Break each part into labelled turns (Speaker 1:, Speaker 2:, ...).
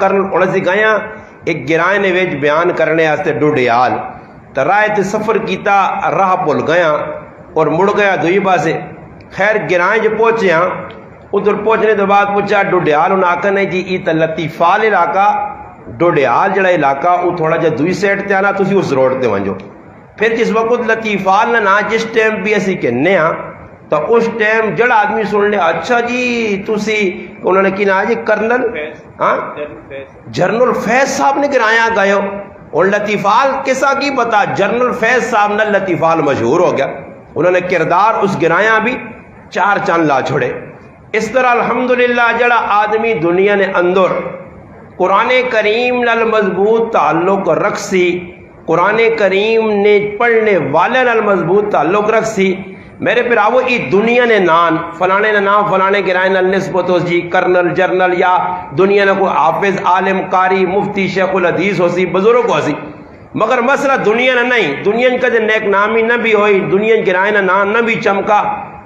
Speaker 1: کرن انہیں گیا ایک گرائے نے ویج بیان کرنے آستے ڈوڈیال تو رائے تے سفر کیتا راہ پول گیا اور مڑ گیا دوئی باسے خیر گرائیں جو پہنچے ہیں ادھر پہنچنے تو بعد پوچھا ڈوڈیال انہوں آکا نہیں جی یہ تو لطیفال علاقہ ڈوڈیال جڑا علاقہ وہ تھوڑا جا دوئی سیٹ تے آنا تسی اس روڈ تے ونجو پھر جس وقت لطیفال نہ جس ٹائم بھی اسی کہنے ہیں تو اس ٹائم جڑا آدمی سن لے اچھا جی تسی انہوں نے کی نا جی کرنل جنرل فیض صاحب نے گرایا گئے ہو اور لطیفال کسا کی پتا جنرل فیض صاحب نے لطیفال مشہور ہو گیا انہوں نے کردار اس گرایا بھی 4 چاند لا چھوڑے اس طرح الحمدللہ جڑا آدمی دنیا نے اندر قرآن کریم نال مضبوط تعلق رکھ سی قرآن کریم نے پڑھنے والے نال مضبوط تعلق رکھ سی میرے پراو ای دنیا نے نان فلانے نے نام فلانے گرائے نال نسبت ہو جی کرنل جرنل یا دنیا نے کوئی حافظ عالم قاری مفتی شیخ الحدیث ہو سی بزرگ ہو سی مگر مسئلہ دنیا نے نہیں دنیا کا جو نیک نامی نہ بھی ہوئی دنیا گرائے نہ نام نہ بھی چمکا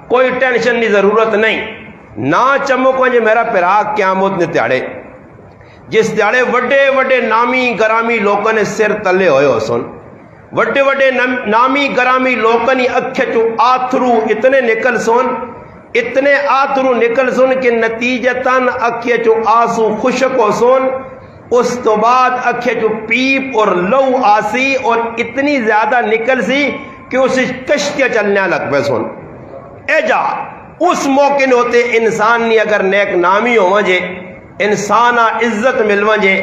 Speaker 1: کوئی ٹینشن نہیں ضرورت نہیں نہ چمکو جو میرا پراگ قیامت نے تیاڑے جس دیاڑے وڈے وڈے نامی گرامی لوگوں نے سر تلے ہوئے ہو سن وڈے وڈے نامی گرامی لوگوں نے اکھے چو آتھرو اتنے نکل سن اتنے آتھرو نکل سن کہ نتیجتاً اکھے چو آسو خشک ہو سن اس تو بعد اکھے چو پیپ اور لو آسی اور اتنی زیادہ نکل سی کہ اسے کشتیاں چلنے لگ پہ سن اے جا اس موقع نے ہوتے انسان نے اگر نیک نامی ہو مجھے انسانہ عزت مل وجے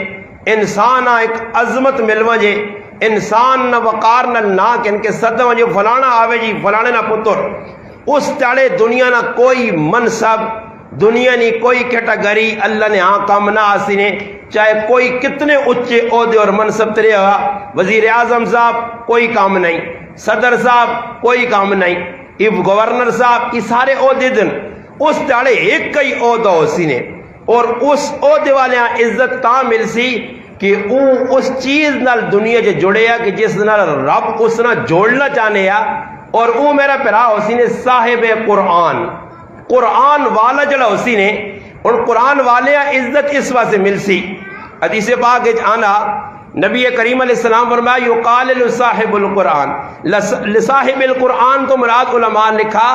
Speaker 1: انسانہ ایک عظمت مل وجے انسان نہ وقار نہ ناک ان کے صد وجے فلانا آوے جی فلانے نہ پتر اس تڑے دنیا نہ کوئی منصب دنیا نہیں کوئی کیٹاگری اللہ نے ہاں کام نہ آسی نے چاہے کوئی کتنے اچھے عہدے اور منصب ترے ہوا وزیر اعظم صاحب کوئی کام نہیں صدر صاحب کوئی کام نہیں گورنر صاحب یہ سارے عہدے دن اس تڑے ایک کئی عہدہ ہو سی نے اور اس عہدے والے عزت تا مل سی کہ او اس چیز نال دنیا جو جڑے کہ جس نال رب اس نال جوڑنا چاہنے اور او میرا پیرا اسی نے صاحب قرآن قرآن والا جڑا اسی نے اور قرآن والے عزت اس واسطے مل سی حدیث پاک آنا نبی کریم علیہ السلام فرمایا یقال لصاحب القرآن لصاحب القرآن تو مراد علماء نے لکھا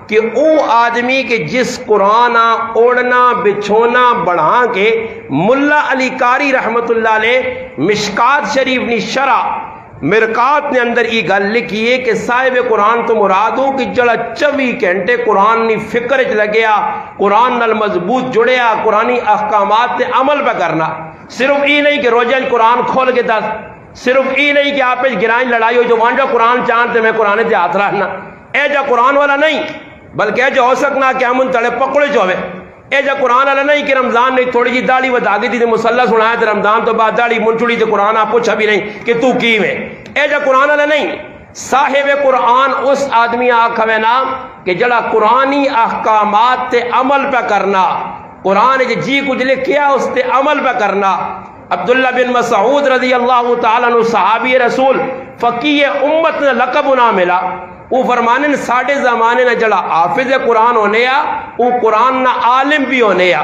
Speaker 1: کہ او آدمی کے جس قرآن اوڑنا بچھونا بڑھا کے ملا علی قاری رحمت اللہ نے مشکات شریف نی شرح مرکات نے اندر یہ گل لکھی ہے کہ صاحب قرآن تو مراد ہو کہ جڑا 24 گھنٹے قرآن نی فکر چ لگیا قرآن نال مضبوط جڑیا قرآنی احکامات تے عمل پہ کرنا صرف یہ نہیں کہ روزہ قرآن کھول کے دس صرف یہ نہیں کہ آپ گرائیں لڑائی ہو جو وانجا قرآن چاہتے میں قرآن تے ہاتھ رکھنا اے جا قرآن والا نہیں بلکہ اے جا ہو سکنا کہ ہم ان تڑے پکڑے چوے اے جا قرآن والا نہیں کہ رمضان نے تھوڑی جی داڑھی ودا گئی تھی مسلح سنایا تھے رمضان تو بعد داڑھی منچڑی تھے قرآن آپ پوچھا بھی نہیں کہ تو کی میں اے جا قرآن والا نہیں صاحب قرآن اس آدمی آنکھ میں نام کہ جڑا قرآنی احکامات تے عمل پہ کرنا قرآن جی کچھ لکھیا اس تے عمل پہ کرنا عبداللہ بن مسعود رضی اللہ تعالیٰ عنہ صحابی رسول فقیہ امت نے لقب نہ ملا وہ فرمانے ساڑھے زمانے نہ جڑا حافظ قرآن ہونے یا وہ قرآن نہ عالم بھی ہونے یا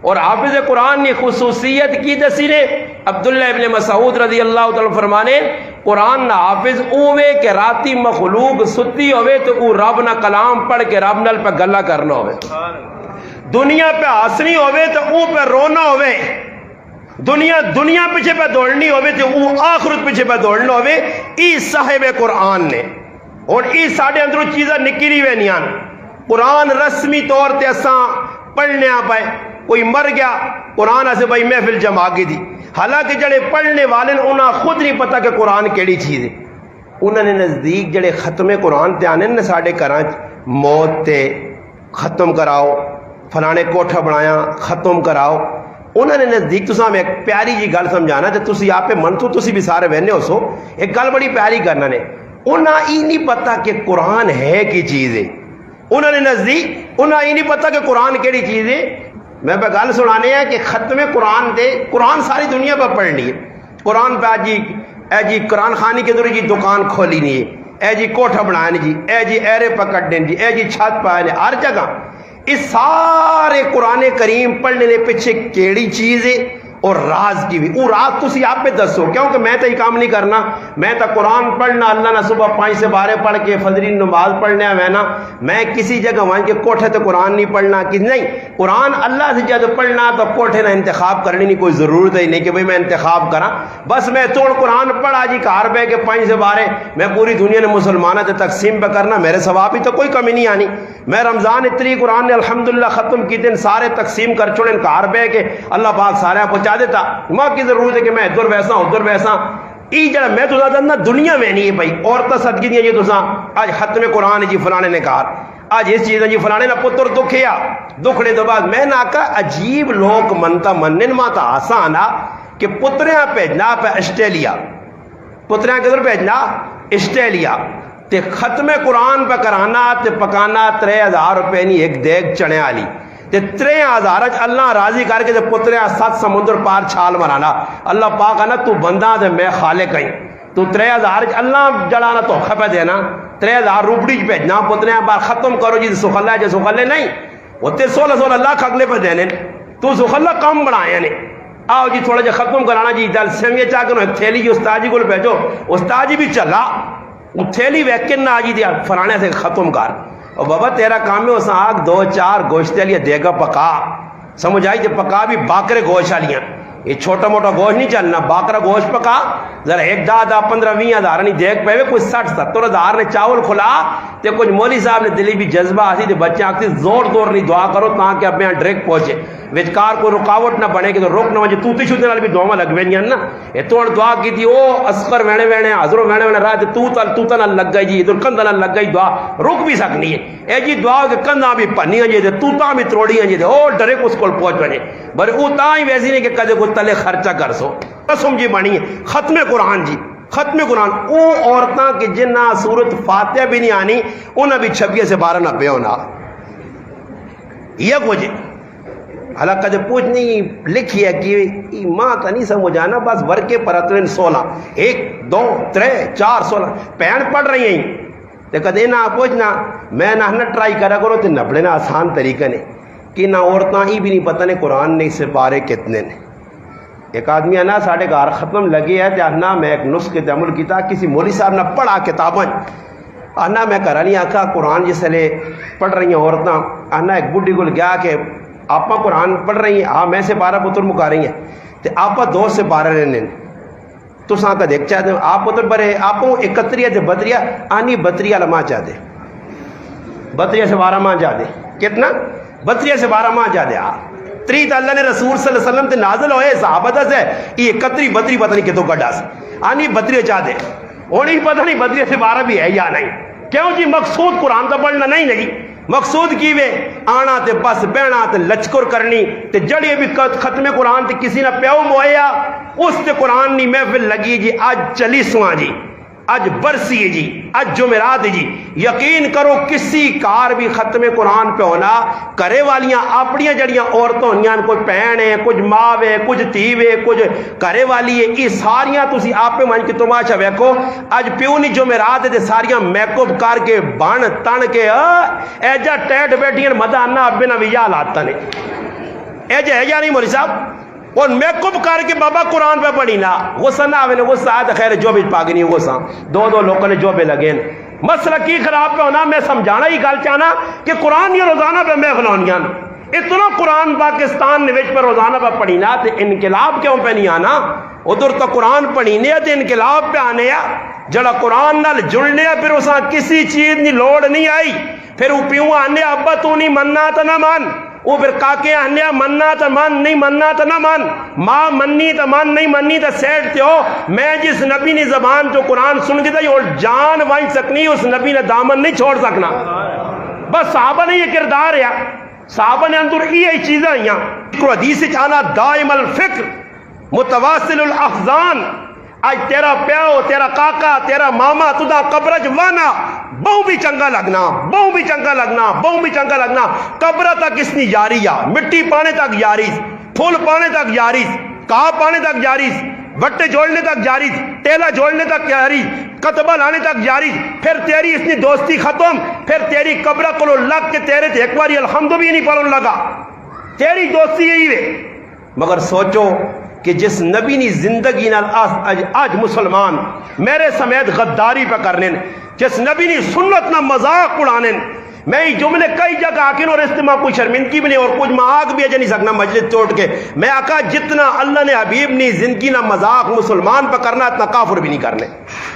Speaker 1: اور حافظ قرآن نے خصوصیت کی دسی نے عبداللہ ابن مسعود رضی اللہ تعالیٰ فرمانے قرآن نہ حافظ اوے کہ راتی مخلوق ستی ہوئے تو وہ رب نہ کلام پڑھ کے رب نل پہ گلہ کرنا ہوئے دنیا پہ ہنسنی ہوئے تو او پہ رونا ہوئے دنیا پیچھے پہ دوڑنی ہوئے تو او آخرت پیچھے پہ دوڑنا ہوئے ای صاحب قرآن نے اور ای ساڑھے اندروں چیزیں نکری ہوئے نیان قرآن رسمی طور تے اساں پڑھنے آ پائے کوئی مر گیا قرآن اسے بھائی محفل جمع کی دی حالانکہ جڑے پڑھنے والے انہاں خود نہیں پتا کہ قرآن کیڑی چیز ہے انہوں نے نزدیک جڑے ختم قرآن تے آنے نے ساڑھے کراں موت تے ختم کراؤ فلانے کوٹھا بنایا ختم کراؤ انہوں نے نزدیک تو سامنے ایک پیاری جی گل سمجھانا تے تسی آپ پہ منتو تسی بھی سارے بہنے ہو سو ایک گل بڑی پیاری کرنا نے انہاں ہی نہیں پتا کہ قرآن ہے کی چیز ہے انہوں نے نزدیک انہاں ہی نہیں پتا کہ قرآن کیڑی چیز ہے میں پہ گل سنانے ہیں کہ ختم قرآن دے قرآن ساری دنیا پہ پڑھنی ہے قرآن پہ اے جی قرآن خانی کے اندر جی دکان کھولی نہیں ہے اے جی کوٹھا بنائے جی اے جی ایرے پکڑنے جی اے جی چھت پائے ہر جگہ اس سارے قرآن کریم پڑھنے نے پیچھے کیڑی چیز ہے اور راز کی بھی وہ راز تسی آپ پہ دسو کیونکہ میں تو یہ کام نہیں کرنا میں تو قرآن پڑھنا اللہ نے صبح 5 سے 12 پڑھ کے فجری نماز پڑھنے ہے نا میں کسی جگہ وہاں کے کوٹھے تو قرآن نہیں پڑھنا کہ نہیں قرآن اللہ سے جب پڑھنا تو کوٹھے نہ انتخاب کرنی نہیں کوئی ضرورت ہی نہیں کہ بھئی میں انتخاب کرا بس میں توڑ قرآن پڑھا جی کار بے کے 5 سے 12 میں پوری دنیا نے مسلمانہ سے تقسیم پہ کرنا میرے ثواب ہی تو کوئی کمی نہیں آنی میں رمضان اتنی قرآن نے الحمدللہ ختم کی دن سارے تقسیم کر چھوڑیں کار بے کے اللہ پاک سارے پہنچا دیتا ماں کی ضرورت ہے کہ میں ادھر ویسا ادھر ویسا ای جڑا میں تو زیادہ دنیا میں نہیں ہے بھائی عورتیں صدقے دیا جی تساں آج ختم قرآن جی فلانے نے کہا آج اس چیز جی فلانے نہ پتر دکھیا دکھنے تو بعد میں نہ کہا عجیب لوگ منتا منن ماتا آسان آ کہ پتریاں بھیجنا پہ آسٹریلیا پتریاں کدھر بھیجنا آسٹریلیا تے ختم قرآن پہ کرانا تے پکانا 3000 روپے نہیں ایک دیگ چنے والی تے 3000 اللہ راضی کر کے تے پتریاں 7 سمندر پار چھال مرانا اللہ پاک نا تو بندہ تے میں خالق ہوں تو 3000 اللہ جڑانا تو خپے دینا 3000 روپڑی بھیجنا پتریاں بار ختم کرو جی سخلا جی سخلے نہیں وہ تے 16 لاکھ اگلے پہ دینے تو سخلا کم بنایا نے آؤ جی تھوڑا جی ختم کرانا جی دل سیویے چاہ کے ایک تھیلی جی استاد جی کو بھیجو استاد جی بھی چلا وہ تھیلی ویکن نہ آ جی دیا فلانے سے ختم کر اور بابا تیرا کام ہے اس آگ 2-4 گوشتے لیے دے گا پکا سمجھ آئی جب پکا بھی باکرے گوشت والیاں یہ چھوٹا موٹا گوشت نہیں چلنا باکرا گوشت پکا ذرا 1 10 15 20 ہزار نہیں دیکھ پہ کوئی 60-70 ہزار نے چاول کھلا تے کچھ مولوی صاحب نے دلی بھی جذبہ آسی تے بچے آختی زور دور نہیں دعا کرو تاکہ اب یہاں ڈریک پہنچے وچکار کوئی رکاوٹ نہ بنے کہ تو روک نہ وجہ تو تی شدے نال بھی دعا لگ وینیاں نا یہ توڑ دعا کی تھی او اسکر وینے وینے حضرو وینے وینے رہا تو تا نہ لگ گئی جی ادھر کندہ نہ لگ گئی دعا رک بھی سکنی ہے اے جی دعا کے کندہ بھی پنیاں جی دے تو تا بھی تروڑیاں جی دے او ڈریک اس کول پہنچ بنے بر او تا ہی ویسی نہیں کہ کدے کو تلے خرچہ کر سو قسم جی بنی ہے ختم قرآن جی ختم قرآن او عورتاں کی جنہ سورت فاتحہ بھی نہیں آنی انہاں بھی 26 سے 12 نہ پہ ہونا یہ کچھ حالانکہ جو پوچھ نہیں لکھی ہے کہ ماں تا نہیں سمجھ آنا بس ورکے پر اتوین 16 1 2 3 4 16 پہن پڑھ رہی ہیں تو کدے نہ پوچھنا میں نہ ٹرائی کرا کرو تو نبڑے نہ آسان طریقہ نے کہ نہ عورتاں ہی بھی نہیں پتہ نے قرآن نے اس سے پارے کتنے نے ایک آدمی ہے نا ساڑھے گھر ختم لگے ہے تو نہ میں ایک نسخے تے عمل کیتا کسی مولوی صاحب نے پڑھا کتاباں آنا میں کرا نہیں آکھا قرآن جس لے پڑھ رہی ہیں عورتاں آنا ایک بڈھی کو گیا کہ آپ قرآن پڑھ رہی ہیں ہاں میں سے 12 پتر مکا رہی ہیں تو آپ 2 سے 12 رہنے تو ساں کا دیکھ چاہتے ہیں آپ پتر برے آپ 31 سے 32 آنی 32 لمحہ چاہتے 32 سے 12 ماہ جا دے کتنا 32 سے 12 ماہ جا دے تریت اللہ نے رسول صلی اللہ علیہ وسلم تے نازل ہوئے صحابہ سے یہ 31 32 پتہ نہیں کتوں گڈا سے آنی 32 چاہ دے ہونی پتہ نہیں 32 سے 12 بھی ہے یا نہیں کیوں جی مقصود قرآن تو پڑھنا نہیں لگی مقصود کی وے آنا تے بس بہنا تے لچکر کرنی تے جڑی بھی ختم قرآن تے کسی نہ پیو مویا اس تے قرآن نی محفل لگی جی آج 40واں جی اج برسی ہے جی اج جمعرات ہے جی یقین کرو کسی کار بھی ختم قرآن پہ ہونا کرے والیاں اپنیاں جڑیاں عورتوں ہوئیاں کوئی پہن ہے کچھ ماں ہے کچھ تیو ہے کچھ کرے والی ہے یہ ساریاں تسی آپ پہ مان کے تماشا ویکھو اج پیو نہیں جمعرات ہے ساریاں میک اپ کر کے بن تن کے ایجا ٹیٹ بیٹھیاں مدہ آنا اب نہ ویا لاتا نے ایجا ہے یا نہیں مولی صاحب اور میک اپ کر کے بابا قرآن پہ پڑھی نا غصہ نہ آوے غصہ آیا تو خیر جو بھی پاگی نہیں غصہ 2 لوگوں نے جو بھی لگے مسئلہ کی خراب پہ ہونا میں سمجھانا ہی گل چاہنا کہ قرآن یہ روزانہ پہ میں خلونیاں اتنا قرآن پاکستان نے وچ پہ روزانہ پہ پڑھی نا تو انقلاب کیوں پہ نہیں آنا ادھر تو قرآن پڑھی نے تو انقلاب پہ آنے جڑا قرآن نال جڑنے پھر اساں کسی چیز کی لوڑ نہیں آئی پھر وہ پیوں آنے ابا تو نہیں مننا تو نہ مان وہ پھر کاکے آنے مننا تو من نہیں مننا تو نہ من ماں مننی تو من نہیں مننی تو سیٹ تے ہو میں جس نبی نے زبان جو قرآن سن کے اور جان وائن سکنی اس نبی نے دامن نہیں چھوڑ سکنا بس صحابہ نے یہ کردار ہے صحابہ نے اندر یہ چیزیں ہیں حدیث چانا دائم الفکر متواصل الاحزان آج تیرا پیو تیرا کاکا تیرا ماما تدا قبرج وانا بہو بھی چنگا لگنا بہو بھی چنگا لگنا بہو بھی چنگا لگنا قبرہ تک اس نے یاری یا مٹی پانے تک یاریس پھول پانے تک یاریس کہا پانے تک یاریس وٹے جوڑنے تک یاریس ٹیلا جوڑنے تک یاریس کتبہ لانے تک یاریس پھر تیری اس نے دوستی ختم پھر تیری قبرہ کو لگ کے تیرے تھے ایک باری الحمد بھی نہیں پڑھن لگا تیری دوستی یہی ہے مگر سوچو کہ جس نبی نے زندگی نال آج مسلمان میرے سمیت غداری پہ کرنے، جس نبی نے سنت نہ مذاق اڑانے، میں یہ جملے کئی جگہ آکن اور استعمال کوئی شرمندگی بھی نہیں اور کچھ معاق بھی اجا نہیں سکنا مجلس چھوڑ کے، میں آقا جتنا اللہ نے حبیب نے زندگی نہ مذاق مسلمان پہ کرنا اتنا کافر بھی نہیں کرنے،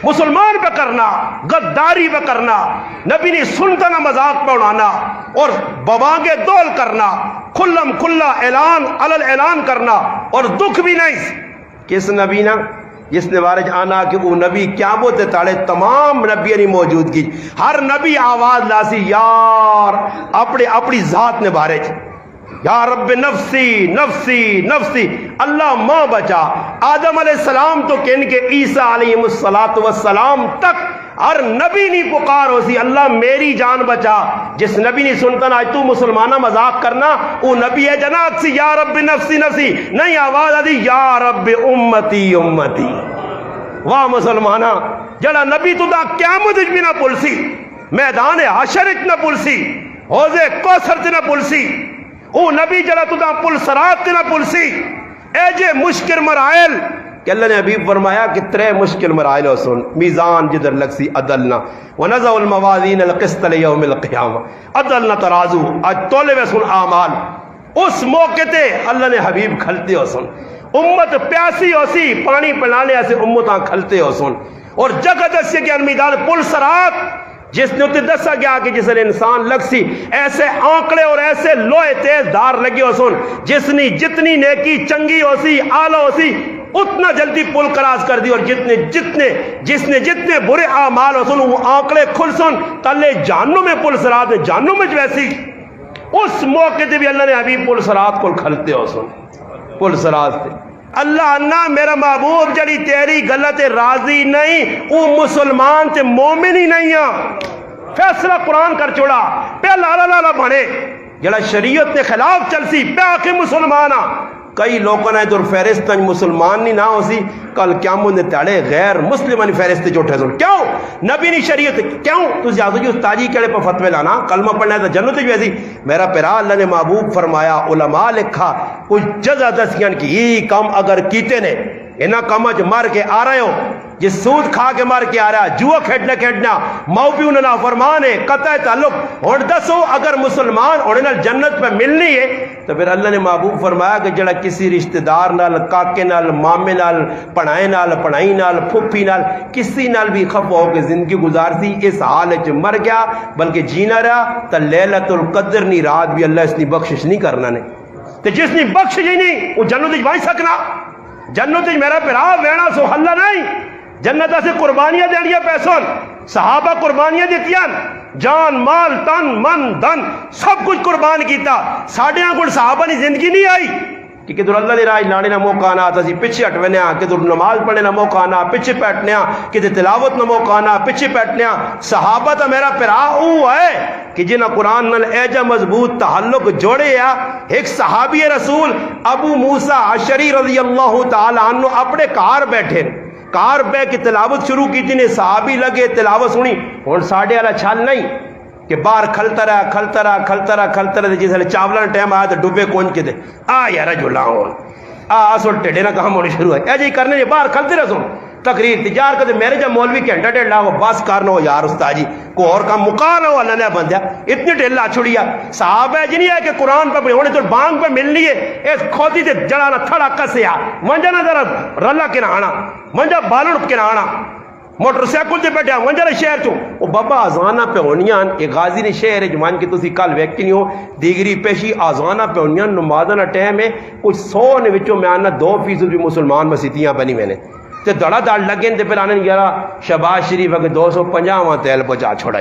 Speaker 1: مسلمان پہ کرنا، غداری پہ کرنا، نبی نے سنتا نہ مذاق پہ اڑانا اور بوانگے دول کرنا، کھلم کھلا اعلان علل اعلان کرنا اور دکھ بھی نہیں۔ کس نبی نا جس نے وارج آنا کہ وہ نبی کیا بوتے تاڑے تمام نبی نے موجود کی، ہر نبی آواز لاسی یار اپنی ذات نے بارج، یا رب نفسی نفسی نفسی، اللہ ماں بچا۔ آدم علیہ السلام تو کہن کے عیسیٰ علیہ السلام تک ہر نبی نہیں پکار ہو سی اللہ میری جان بچا۔ جس نبی نہیں سنتا نا آج تو مسلمانہ مذاق کرنا، وہ نبی ہے جناب سی یا رب نفسی نفسی، نہیں آواز آدھی یا رب امتی امتی۔ واہ مسلمانہ جڑا نبی تو دا قیامت بھی نہ پلسی، میدان حشر نہ پلسی، حوض کوثر نہ پلسی، او نبی جڑا تو دا پل صراط نہ پلسی، اے جے مشکل مرائل کہ اللہ نے حبیب فرمایا کہ 3 مشکل مراحل ہو سن، میزان جدر لگسی عدلنا ونزع الموازین القسط لیوم القیامہ، عدلنا ترازو آج تولے وے سن اعمال، اس موقع تے اللہ نے حبیب کھلتے ہو سن، امت پیاسی ہو سی پانی پلانے ایسے امتاں کھلتے ہو سن، اور جگہ دسے کہ میدان پل صراط جس نے اتنے دسا گیا کہ جس نے انسان لگ سی ایسے آنکڑے اور ایسے لوہے تیز دار لگے ہو سن، جس نے جتنی نیکی چنگی ہو سی آلہ ہو سی اتنا جلدی پل کراس کر دی، اور جس نے جتنے برے اعمال ہو سن وہ آنکڑے کھل سن تلے جہنم میں پل صراط ہے، جہنم میں ویسی اس موقع تے بھی اللہ نے حبیب پل صراط کو کھلتے ہو سن، پل صراط تے اللہ انا میرا محبوب جڑی تیری غلط راضی نہیں وہ مسلمان تے مومن ہی نہیں ہے۔ فیصلہ قرآن کر چھوڑا پہ لالا لالا بنے جڑا شریعت نے خلاف چلسی پہ آکے مسلمان آ، کئی لوگوں نے دور فہرست مسلمان نہیں نہ ہو سی کل قیامت نے تاڑے غیر مسلمان فہرست جو اٹھے سن، کیوں نبی نہیں شریعت کیوں تو زیادہ جو استاجی کڑے پر فتوے لانا کلمہ پڑھنا ہے تو جنت جو ایسی میرا پیرا اللہ نے محبوب فرمایا علماء لکھا کچھ جزا دسیان کی یہ کام اگر کیتے نے انہاں کاماں جو مار کے آ رہے ہو، جس سود کھا کے مار کے آ رہا ہے، جوا کھیڈنا ماؤ پیو نہ فرمان ہے قطع تعلق، اور دسو اگر مسلمان اور انہاں جنت پہ ملنی ہے تو پھر اللہ نے محبوب فرمایا کہ جڑا کسی رشتہ دار نال کاکے نال مامے نال پڑھائی نال پھپھی نال کسی نال بھی خفا ہو کے زندگی گزارتی اس حال وچ مر گیا بلکہ جینا رہا تو لیلۃ القدر نی رات بھی اللہ اس کی بخشش نہیں کرنا نے، تو جس نے بخش ہی نہیں وہ جنت وچ وائ سکنا، جنت میرا پیرا وینا سو حل نہیں، جنت سے قربانیاں دینیاں پیسوں، صحابہ قربانیاں دیتیاں، جان مال تن من دن سب کچھ قربان کیتا، ساڑھے آنکھڑ صحابہ نے زندگی نہیں آئی کہ کدھر اللہ نے راج لانے نہ موقع آنا تسی پیچھے ہٹونے کدھر نماز پڑھنے نہ موقع آنا پیچھے پیٹنے کدھر تلاوت نہ موقع آنا پیچھے پیٹنے، صحابہ تا میرا پیرا او ہے کہ جنہ قرآن نل ایجا مضبوط تعلق جوڑے یا ایک صحابی رسول ابو موسیٰ عشری رضی اللہ تعالیٰ عنہ اپنے کار بیٹھے کار بے کی تلاوت شروع کی تھی نے صحابی لگے تلاوت سنی اور ساڑھے والا چھال نہیں کہ باہر کھلتا رہا جس لئے چاولہ ٹائم آیا تو ڈوبے کون کے دے یارا جو لاؤن اصل ٹیڈے نہ کہاں ہونے شروع ہے ایجے کرنے جی باہر کھلتے رہ سن تقریر تجار کرتے میرے جب مولوی گھنٹہ ڈیڑھ لاؤ بس کرنا ہو یار استاجی کو اور کام مکان ہو اللہ نے بندیا اتنی ڈیلا چھڑیا صحابہ ہے جنہی ہے کہ قرآن پر ہونے تو بانگ پر ملنی ہے اس کھوتی تے جڑانا تھڑا کسے آ منجا نہ ذرا رلا کے نہ آنا منجا بالن کے نہ آنا موٹر سائیکل تے بیٹھا منجا نہ شہر چوں وہ بابا آزانہ پہ ہونیاں ایک غازی نے شہر ہے جمان کی تسی کل ویکتی نہیں ہو دیگری پیشی آزانہ پہ ہونیاں نمازانہ ٹیم ہے کچھ 100 نے وچوں میں آنا 2% بھی مسلمان مسیتیاں بنی میں نے تے دڑا دڑ لگیں تے پھر آنے یارا شباز شریف اگر 250 تیل پہنچا چھوڑائی